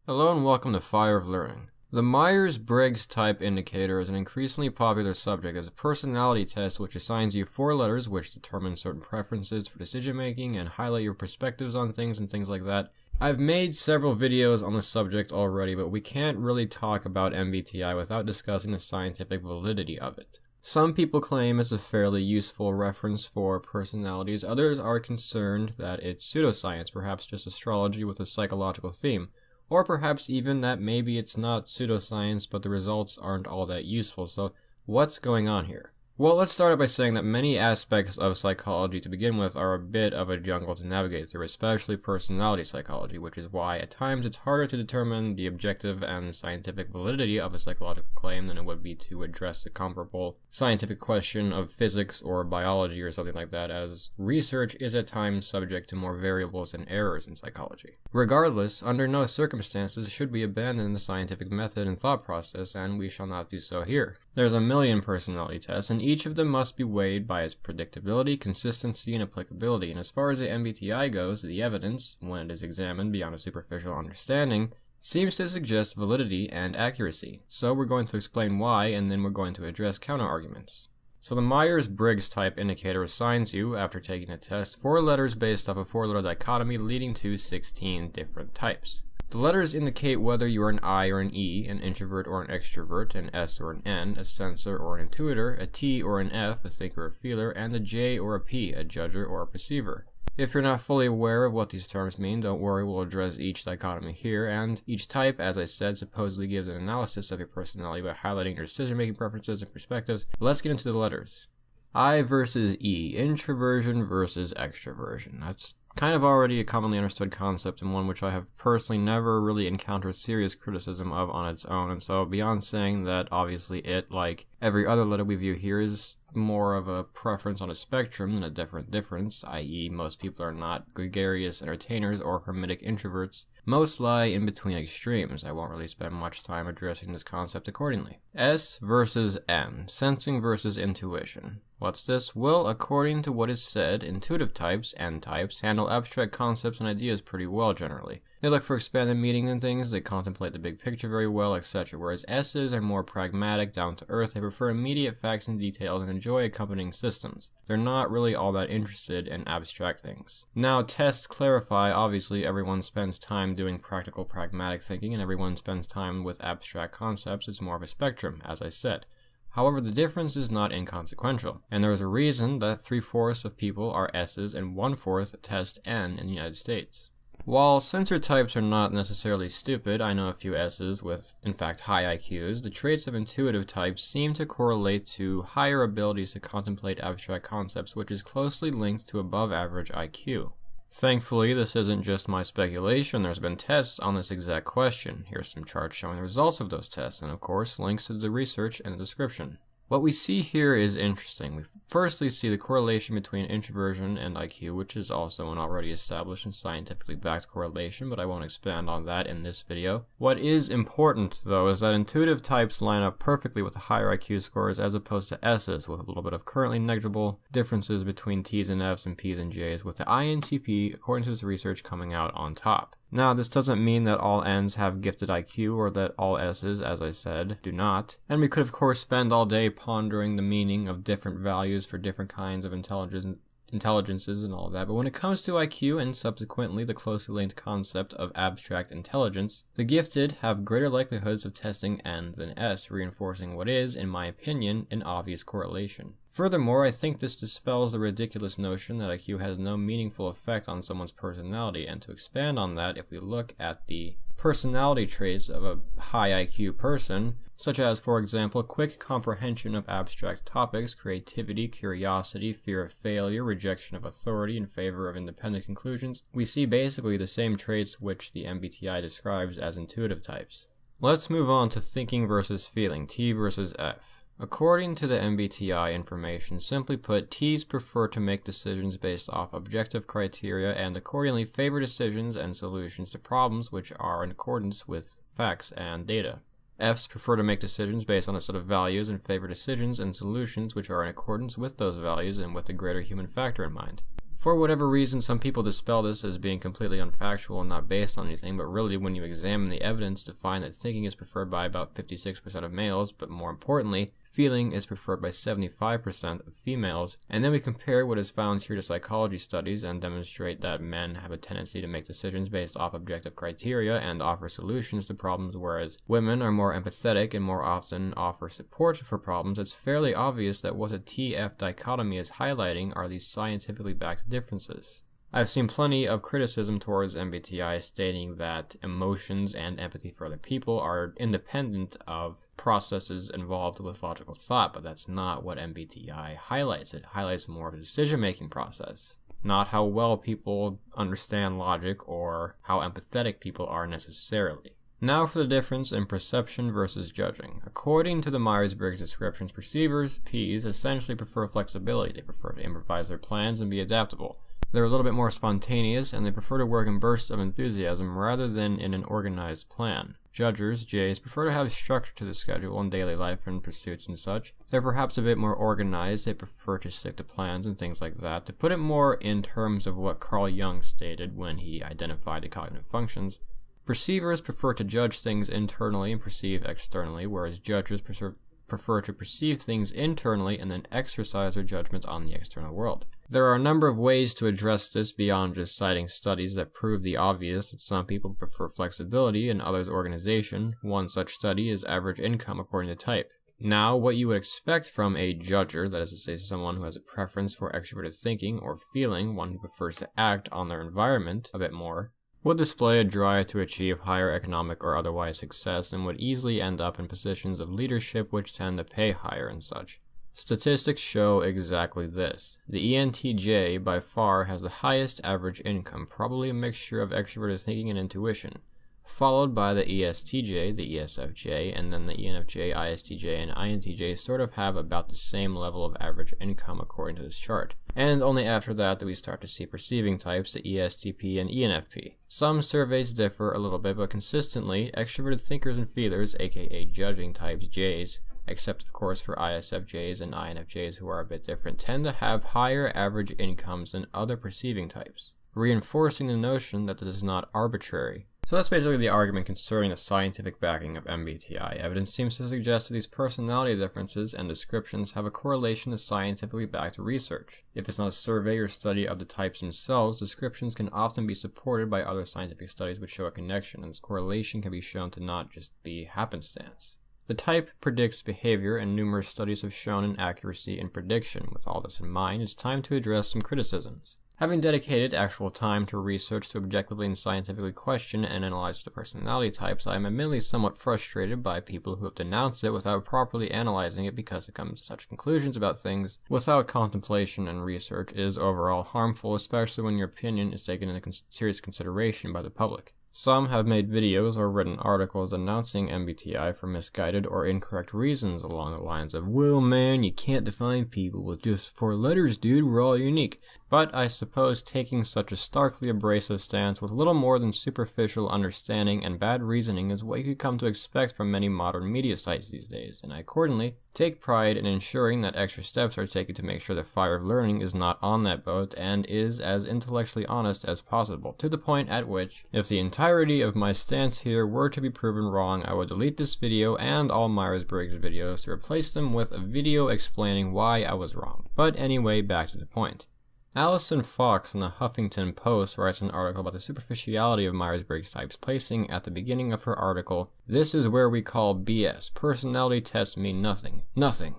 Hello and welcome to Fire of Learning. The Myers-Briggs Type Indicator is an increasingly popular subject as a personality test which assigns you 4 letters which determine certain preferences for decision making and highlight your perspectives on things and things like that. I've made several videos on the subject already, but we can't really talk about MBTI without discussing the scientific validity of it. Some people claim it's a fairly useful reference for personalities, others are concerned that it's pseudoscience, perhaps just astrology with a psychological theme. Or perhaps even that maybe it's not pseudoscience, but the results aren't all that useful. So what's going on here? Well, let's start out by saying that many aspects of psychology to begin with are a bit of a jungle to navigate through, especially personality psychology, which is why at times it's harder to determine the objective and scientific validity of a psychological claim than it would be to address a comparable scientific question of physics or biology or something like that, as research is at times subject to more variables and errors in psychology. Regardless, under no circumstances should we abandon the scientific method and thought process, and we shall not do so here. There's a million personality tests, and each of them must be weighed by its predictability, consistency, and applicability. And as far as the MBTI goes, the evidence, when it is examined beyond a superficial understanding, seems to suggest validity and accuracy. So we're going to explain why, and then we're going to address counter-arguments. So the Myers-Briggs Type Indicator assigns you, after taking a test, 4 letters based off a 4-letter dichotomy leading to 16 different types. The letters indicate whether you are an I or an E, an introvert or an extrovert, an S or an N, a sensor or an intuitor, a T or an F, a thinker or feeler, and a J or a P, a judger or a perceiver. If you're not fully aware of what these terms mean, don't worry, we'll address each dichotomy here, and each type, as I said, supposedly gives an analysis of your personality by highlighting your decision-making preferences and perspectives. Let's get into the letters. I versus E, introversion versus extroversion. That's kind of already a commonly understood concept and one which I have personally never really encountered serious criticism of on its own, and so beyond saying that obviously it, like every other letter we view here, is more of a preference on a spectrum than a definite difference, i.e. most people are not gregarious entertainers or hermetic introverts. Most lie in between extremes. I won't really spend much time addressing this concept accordingly. S versus N, sensing versus intuition. What's this? Well, according to what is said, intuitive types, N types, handle abstract concepts and ideas pretty well generally. They look for expanded meaning in things, they contemplate the big picture very well, etc. Whereas S's are more pragmatic, down to earth, they prefer immediate facts and details and enjoy accompanying systems. They're not really all that interested in abstract things. Now, tests clarify, obviously everyone spends time doing practical, pragmatic thinking and everyone spends time with abstract concepts. It's more of a spectrum, as I said. However, the difference is not inconsequential, and there is a reason that 3/4 of people are S's and 1/4 test N in the United States. While sensor types are not necessarily stupid, I know a few S's with, in fact, high IQs, the traits of intuitive types seem to correlate to higher abilities to contemplate abstract concepts, which is closely linked to above average IQ. Thankfully, this isn't just my speculation, there's been tests on this exact question. Here's some charts showing the results of those tests, and of course, links to the research in the description. What we see here is interesting. We firstly see the correlation between introversion and IQ, which is also an already established and scientifically backed correlation, but I won't expand on that in this video. What is important, though, is that intuitive types line up perfectly with the higher IQ scores as opposed to S's, with a little bit of currently negligible differences between T's and F's and P's and J's, with the INTP, according to this research, coming out on top. Now, this doesn't mean that all N's have gifted IQ or that all S's, as I said, do not. And we could, of course, spend all day pondering the meaning of different values for different kinds of intelligences and all that. But when it comes to IQ and subsequently the closely linked concept of abstract intelligence, the gifted have greater likelihoods of testing N than S, reinforcing what is, in my opinion, an obvious correlation. Furthermore, I think this dispels the ridiculous notion that IQ has no meaningful effect on someone's personality, and to expand on that, if we look at the personality traits of a high IQ person, such as, for example, quick comprehension of abstract topics, creativity, curiosity, fear of failure, rejection of authority in favor of independent conclusions, we see basically the same traits which the MBTI describes as intuitive types. Let's move on to thinking versus feeling, T versus F. According to the MBTI information, simply put, T's prefer to make decisions based off objective criteria and accordingly favor decisions and solutions to problems which are in accordance with facts and data. F's prefer to make decisions based on a set of values and favor decisions and solutions which are in accordance with those values and with a greater human factor in mind. For whatever reason, some people dispel this as being completely unfactual and not based on anything, but really when you examine the evidence to find that thinking is preferred by about 56% of males, but more importantly, feeling is preferred by 75% of females, and then we compare what is found here to psychology studies and demonstrate that men have a tendency to make decisions based off objective criteria and offer solutions to problems, whereas women are more empathetic and more often offer support for problems. It's fairly obvious that what the TF dichotomy is highlighting are these scientifically backed differences. I've seen plenty of criticism towards MBTI stating that emotions and empathy for other people are independent of processes involved with logical thought, but that's not what MBTI highlights. It highlights more of a decision-making process, not how well people understand logic or how empathetic people are necessarily. Now for the difference in perception versus judging. According to the Myers-Briggs descriptions, perceivers, Ps, essentially prefer flexibility. They prefer to improvise their plans and be adaptable. They're a little bit more spontaneous, and they prefer to work in bursts of enthusiasm rather than in an organized plan. Judgers, Js, prefer to have structure to the schedule in daily life and pursuits and such. They're perhaps a bit more organized. They prefer to stick to plans and things like that. To put it more in terms of what Carl Jung stated when he identified the cognitive functions, perceivers prefer to judge things internally and perceive externally, whereas judges prefer to perceive things internally and then exercise their judgment on the external world. There are a number of ways to address this beyond just citing studies that prove the obvious that some people prefer flexibility and others organization. One such study is average income according to type. Now, what you would expect from a judger, that is to say someone who has a preference for extroverted thinking or feeling, one who prefers to act on their environment a bit more, would display a drive to achieve higher economic or otherwise success and would easily end up in positions of leadership which tend to pay higher and such. Statistics show exactly this. The ENTJ by far has the highest average income, probably a mixture of extroverted thinking and intuition, followed by the ESTJ, the ESFJ, and then the ENFJ, ISTJ, and INTJ sort of have about the same level of average income according to this chart. And only after that do we start to see perceiving types, the ESTP and ENFP. Some surveys differ a little bit, but consistently, extroverted thinkers and feelers, aka judging types, Js, except of course for ISFJs and INFJs who are a bit different, tend to have higher average incomes than other perceiving types, reinforcing the notion that this is not arbitrary. So that's basically the argument concerning the scientific backing of MBTI. Evidence seems to suggest that these personality differences and descriptions have a correlation to scientifically backed research. If it's not a survey or study of the types themselves, descriptions can often be supported by other scientific studies which show a connection, and this correlation can be shown to not just be happenstance. The type predicts behavior, and numerous studies have shown an accuracy in prediction. With all this in mind, it's time to address some criticisms. Having dedicated actual time to research to objectively and scientifically question and analyze the personality types, I am admittedly somewhat frustrated by people who have denounced it without properly analyzing it, because it comes to such conclusions about things without contemplation and research is overall harmful, especially when your opinion is taken into serious consideration by the public. Some have made videos or written articles denouncing MBTI for misguided or incorrect reasons along the lines of, well man, you can't define people with just 4 letters, dude, we're all unique. But I suppose taking such a starkly abrasive stance with little more than superficial understanding and bad reasoning is what you could come to expect from many modern media sites these days, and I accordingly take pride in ensuring that extra steps are taken to make sure the fire of learning is not on that boat and is as intellectually honest as possible, to the point at which, if the entirety of my stance here were to be proven wrong, I would delete this video and all Myers-Briggs videos to replace them with a video explaining why I was wrong. But anyway, back to the point. Alison Fox in the Huffington Post writes an article about the superficiality of Myers-Briggs types, placing at the beginning of her article, "This is where we call BS. Personality tests mean nothing. Nothing."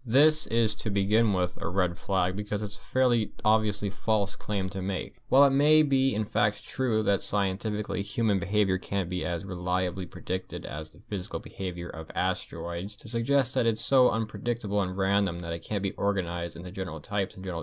This is, to begin with, a red flag because it's a fairly obviously false claim to make. While it may be in fact true that scientifically human behavior can't be as reliably predicted as the physical behavior of asteroids, to suggest that it's so unpredictable and random that it can't be organized into general types and general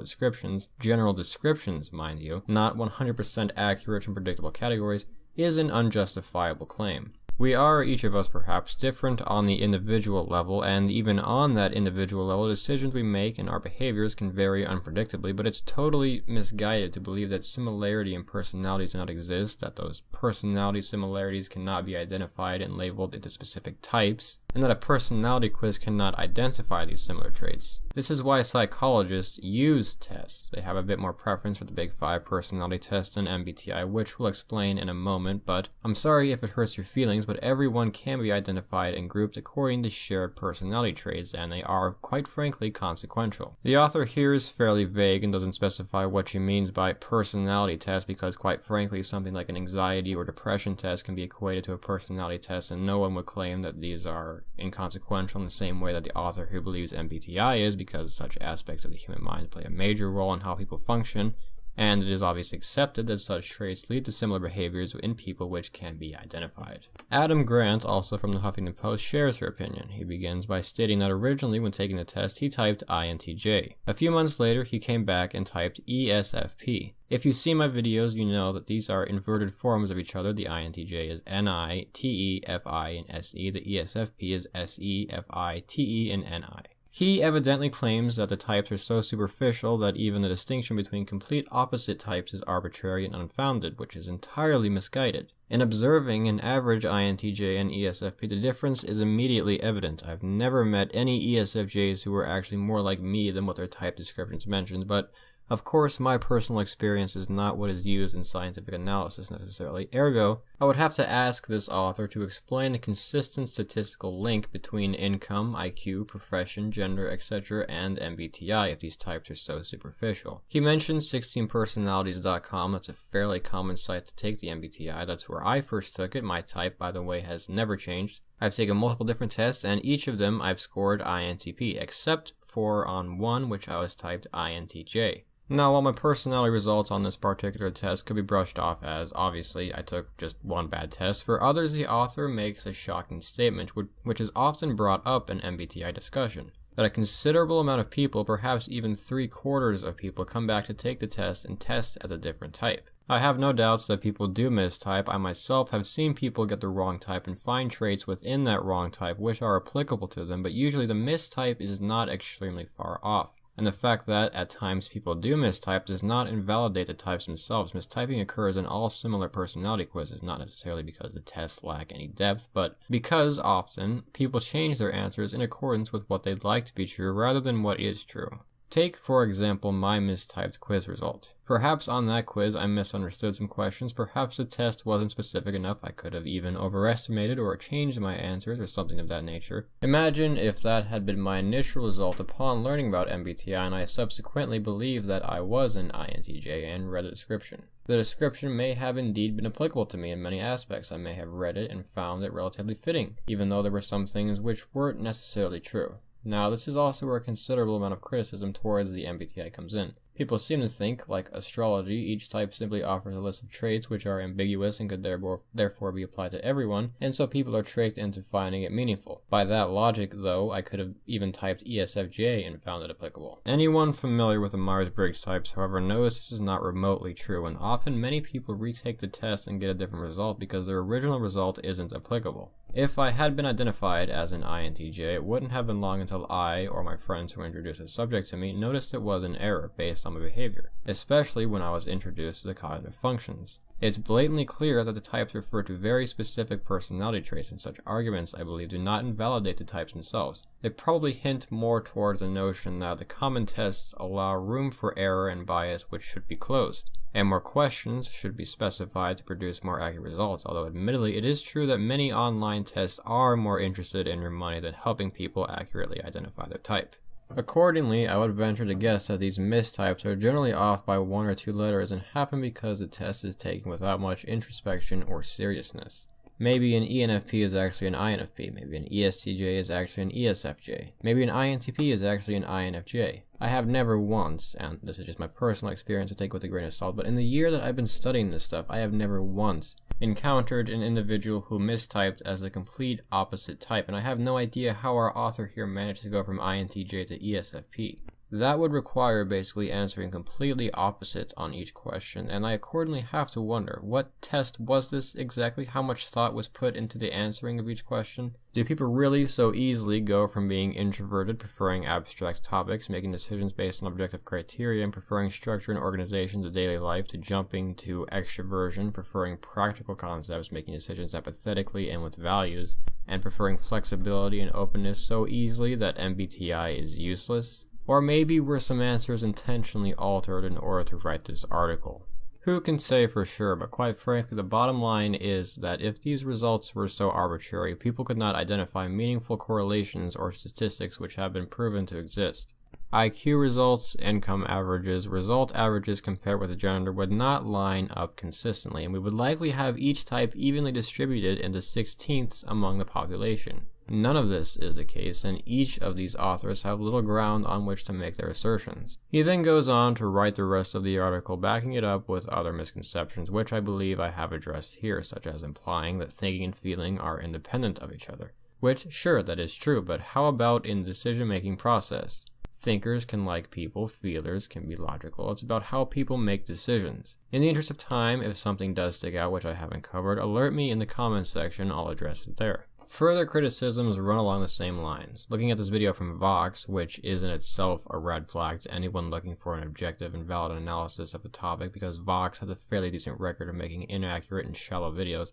descriptions, mind you, not 100% accurate and predictable categories, is an unjustifiable claim. We are, each of us perhaps, different on the individual level, and even on that individual level, decisions we make and our behaviors can vary unpredictably, but it's totally misguided to believe that similarity in personalities do not exist, that those personality similarities cannot be identified and labeled into specific types, and that a personality quiz cannot identify these similar traits. This is why psychologists use tests. They have a bit more preference for the Big 5 personality test than MBTI, which we'll explain in a moment, but I'm sorry if it hurts your feelings, but everyone can be identified and grouped according to shared personality traits, and they are, quite frankly, consequential. The author here is fairly vague and doesn't specify what she means by personality test because, quite frankly, something like an anxiety or depression test can be equated to a personality test, and no one would claim that these are inconsequential in the same way that the author who believes MBTI is, because such aspects of the human mind play a major role in how people function, and it is obviously accepted that such traits lead to similar behaviors in people which can be identified. Adam Grant, also from the Huffington Post, shares her opinion. He begins by stating that originally when taking the test he typed INTJ. A few months later he came back and typed ESFP. If you see my videos, you know that these are inverted forms of each other. The INTJ is N-I-T-E-F-I and S-E. The ESFP is S-E-F-I-T-E and N-I. He evidently claims that the types are so superficial that even the distinction between complete opposite types is arbitrary and unfounded, which is entirely misguided. In observing an average INTJ and ESFP, the difference is immediately evident. I've never met any ESFJs who were actually more like me than what their type descriptions mentioned, but of course, my personal experience is not what is used in scientific analysis necessarily. Ergo, I would have to ask this author to explain the consistent statistical link between income, IQ, profession, gender, etc. and MBTI if these types are so superficial. He mentions 16personalities.com. That's a fairly common site to take the MBTI. That's where I first took it. My type, by the way, has never changed. I've taken multiple different tests, and each of them I've scored INTP, except for on one which I was typed INTJ. Now, while my personality results on this particular test could be brushed off as, obviously, I took just one bad test, for others the author makes a shocking statement, which is often brought up in MBTI discussion, that a considerable amount of people, perhaps even 3/4 of people, come back to take the test and test as a different type. I have no doubts that people do mistype. I myself have seen people get the wrong type and find traits within that wrong type which are applicable to them, but usually the mistype is not extremely far off. And the fact that, at times, people do mistype does not invalidate the types themselves. Mistyping occurs in all similar personality quizzes, not necessarily because the tests lack any depth, but because, often, people change their answers in accordance with what they'd like to be true rather than what is true. Take, for example, my mistyped quiz result. Perhaps on that quiz I misunderstood some questions, perhaps the test wasn't specific enough, I could have even overestimated or changed my answers or something of that nature. Imagine if that had been my initial result upon learning about MBTI and I subsequently believed that I was an INTJ and read a description. The description may have indeed been applicable to me in many aspects. I may have read it and found it relatively fitting, even though there were some things which weren't necessarily true. Now, this is also where a considerable amount of criticism towards the MBTI comes in. People seem to think, like astrology, each type simply offers a list of traits which are ambiguous and could therefore be applied to everyone, and so people are tricked into finding it meaningful. By that logic, though, I could have even typed ESFJ and found it applicable. Anyone familiar with the Myers-Briggs types, however, knows this is not remotely true, and often many people retake the test and get a different result because their original result isn't applicable. If I had been identified as an INTJ, it wouldn't have been long until I, or my friends who introduced the subject to me, noticed it was an error based on my behavior, especially when I was introduced to the cognitive functions. It's blatantly clear that the types refer to very specific personality traits, and such arguments, I believe, do not invalidate the types themselves. They probably hint more towards the notion that the common tests allow room for error and bias which should be closed, and more questions should be specified to produce more accurate results, although admittedly it is true that many online tests are more interested in your money than helping people accurately identify their type. Accordingly, I would venture to guess that these mistypes are generally off by 1 or 2 letters and happen because the test is taken without much introspection or seriousness. Maybe an ENFP is actually an INFP, maybe an ESTJ is actually an ESFJ, maybe an INTP is actually an INFJ. I have never once, and this is just my personal experience to take with a grain of salt, but in the year that I've been studying this stuff, I have never once encountered an individual who mistyped as a complete opposite type, and I have no idea how our author here managed to go from INTJ to ESFP. That would require basically answering completely opposite on each question, and I accordingly have to wonder, what test was this exactly? How much thought was put into the answering of each question? Do people really so easily go from being introverted, preferring abstract topics, making decisions based on objective criteria, and preferring structure and organization to daily life, to jumping to extroversion, preferring practical concepts, making decisions empathetically and with values, and preferring flexibility and openness so easily that MBTI is useless? Or maybe were some answers intentionally altered in order to write this article? Who can say for sure, but quite frankly, the bottom line is that if these results were so arbitrary, people could not identify meaningful correlations or statistics which have been proven to exist. IQ results, income averages, result averages compared with the gender would not line up consistently, and we would likely have each type evenly distributed into 16ths among the population. None of this is the case, and each of these authors have little ground on which to make their assertions. He then goes on to write the rest of the article, backing it up with other misconceptions, which I believe I have addressed here, such as implying that thinking and feeling are independent of each other. Which, sure, that is true, but how about in the decision-making process? Thinkers can like people, feelers can be logical. It's about how people make decisions. In the interest of time, if something does stick out which I haven't covered, alert me in the comments section, I'll address it there. Further criticisms run along the same lines. Looking at this video from Vox, which is in itself a red flag to anyone looking for an objective and valid analysis of a topic, because Vox has a fairly decent record of making inaccurate and shallow videos,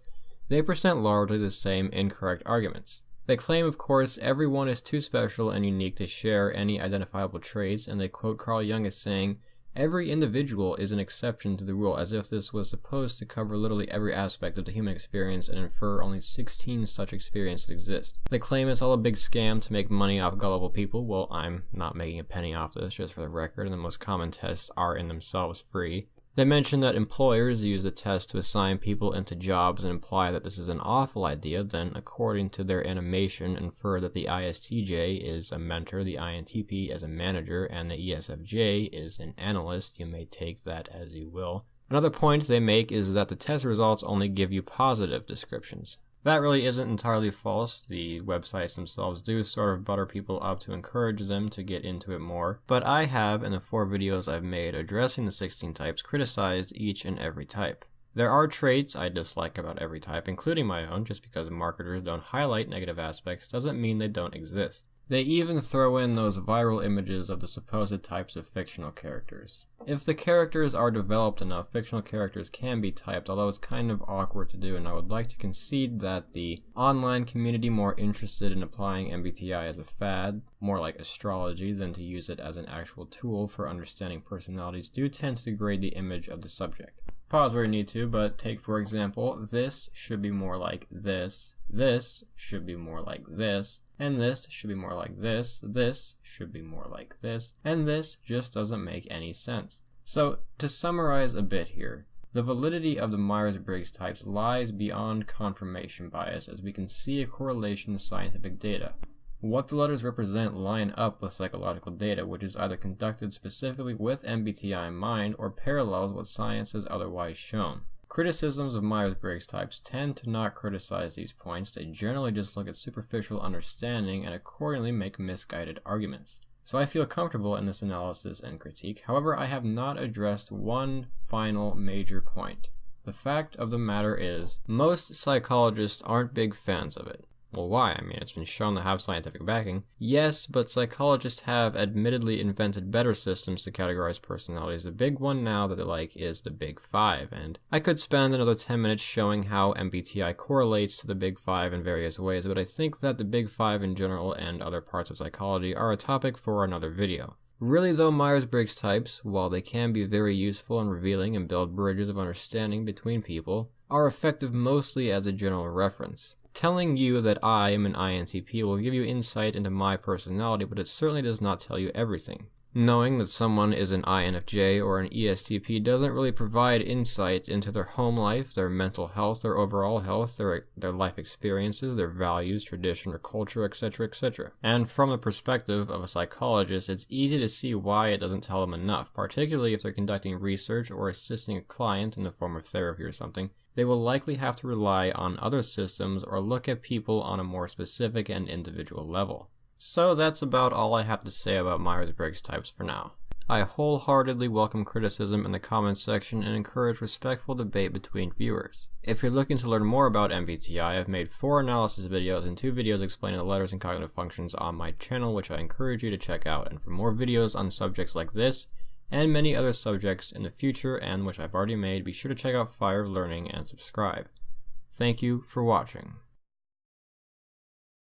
they present largely the same incorrect arguments. They claim, of course, everyone is too special and unique to share any identifiable traits, and they quote Carl Jung as saying, "Every individual is an exception to the rule," as if this was supposed to cover literally every aspect of the human experience and infer only 16 such experiences exist. They claim it's all a big scam to make money off gullible people. Well, I'm not making a penny off this, just for the record, and the most common tests are in themselves free. They mention that employers use the test to assign people into jobs and imply that this is an awful idea, then, according to their animation, infer that the ISTJ is a mentor, the INTP is a manager, and the ESFJ is an analyst. You may take that as you will. Another point they make is that the test results only give you positive descriptions. That really isn't entirely false. The websites themselves do sort of butter people up to encourage them to get into it more, but I have, in the 4 videos I've made addressing the 16 types, criticized each and every type. There are traits I dislike about every type, including my own. Just because marketers don't highlight negative aspects doesn't mean they don't exist. They even throw in those viral images of the supposed types of fictional characters. If the characters are developed enough, fictional characters can be typed, although it's kind of awkward to do, and I would like to concede that the online community more interested in applying MBTI as a fad, more like astrology, than to use it as an actual tool for understanding personalities, do tend to degrade the image of the subject. Pause where you need to, but take for example, this should be more like this should be more like this, and this should be more like this should be more like this, and this just doesn't make any sense. So, to summarize a bit here, the validity of the Myers-Briggs types lies beyond confirmation bias, as we can see a correlation in scientific data. What the letters represent line up with psychological data, which is either conducted specifically with MBTI in mind or parallels what science has otherwise shown. Criticisms of Myers-Briggs types tend to not criticize these points. They generally just look at superficial understanding and accordingly make misguided arguments. So I feel comfortable in this analysis and critique. However, I have not addressed one final major point. The fact of the matter is, most psychologists aren't big fans of it. Well, why? I mean, it's been shown to have scientific backing. Yes, but psychologists have admittedly invented better systems to categorize personalities. The big one now that they like is the Big Five, and I could spend another 10 minutes showing how MBTI correlates to the Big Five in various ways, but I think that the Big Five in general and other parts of psychology are a topic for another video. Really though, Myers-Briggs types, while they can be very useful and revealing and build bridges of understanding between people, are effective mostly as a general reference. Telling you that I am an INTP will give you insight into my personality, but it certainly does not tell you everything. Knowing that someone is an INFJ or an ESTP doesn't really provide insight into their home life, their mental health, their overall health, their life experiences, their values, tradition, or culture, etc., etc. And from the perspective of a psychologist, it's easy to see why it doesn't tell them enough, particularly if they're conducting research or assisting a client in the form of therapy or something. They will likely have to rely on other systems or look at people on a more specific and individual level. So that's about all I have to say about Myers-Briggs types for now. I wholeheartedly welcome criticism in the comments section and encourage respectful debate between viewers. If you're looking to learn more about MBTI, I've made 4 analysis videos and 2 videos explaining the letters and cognitive functions on my channel, which I encourage you to check out. And for more videos on subjects like this, and many other subjects in the future, and which I've already made, be sure to check out Fire of Learning and subscribe. Thank you for watching.